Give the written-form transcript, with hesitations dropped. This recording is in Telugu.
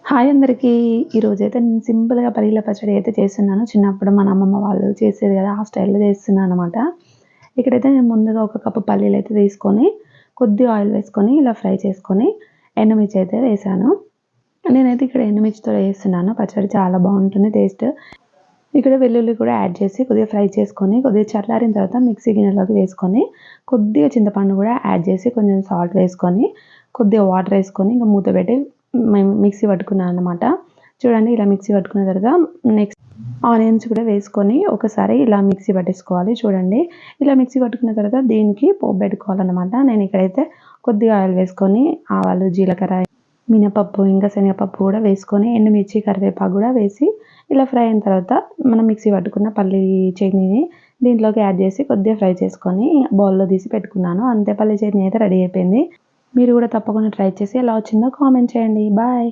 హాయ్ అందరికీ. ఈరోజైతే నేను సింపుల్‌గా పల్లీల పచ్చడి అయితే చేస్తున్నాను. చిన్నప్పుడు మన అమ్మమ్మ వాళ్ళు చేసేది కదా! ఆ స్టైల్‌లో చేస్తున్నాననమాట. ఇక్కడైతే నేను ముందుగా ఒక కప్పు పల్లీలైతే తీసుకొని, కొద్దిగా ఆయిల్ వేసుకొని, ఇలా ఫ్రై చేసుకొని, ఎండుమిర్చి అయితే వేశాను. నేనైతే ఇక్కడ ఎండుమిర్చితో చేస్తున్నాను. పచ్చడి చాలా బావుంటుంది టేస్ట్. ఇక్కడ వెల్లుల్లి కూడా యాడ్ చేసి కొద్దిగా ఫ్రై చేసుకొని, కొద్దిగా చల్లారిన తర్వాత మిక్సీ గిన్నెలోకి వేసుకొని, కొద్దిగా చింతపండు కూడా యాడ్ చేసి, కొంచెం సాల్ట్ వేసుకొని, కొద్దిగా వాటర్ వేసుకొని, ఇంక మూత పెట్టి మిక్సీ పట్టుకున్నాననమాట. చూడండి ఇలా మిక్సీ పట్టుకున్న తర్వాత నెక్స్ట్ ఆనియన్స్ కూడా వేసుకొని ఒకసారి ఇలా మిక్సీ పట్టేసుకోవాలి. చూడండి ఇలా మిక్సీ పట్టుకున్న తర్వాత దీనికి పోపు పెట్టుకోవాలనమాట. నేను ఇక్కడైతే కొద్దిగా ఆయిల్ వేసుకొని ఆవాలు, జీలకర్ర, మినపప్పు, ఇంకా శనగపప్పు కూడా వేసుకొని ఎండుమిర్చి, కరివేపాకు కూడా వేసి ఇలా ఫ్రై అయిన తర్వాత మనం మిక్సీ పట్టుకున్న పల్లీ చట్నీని దీంట్లోకి యాడ్ చేసి కొద్దిగా ఫ్రై చేసుకొని బౌల్‌లో తీసి పెట్టుకున్నాను. అంతే, పల్లీ చట్నీ అయితే రెడీ అయిపోయింది. మీరు కూడా తప్పకుండా ట్రై చేసి ఎలా వచ్చిందో కామెంట్ చేయండి. బాయ్.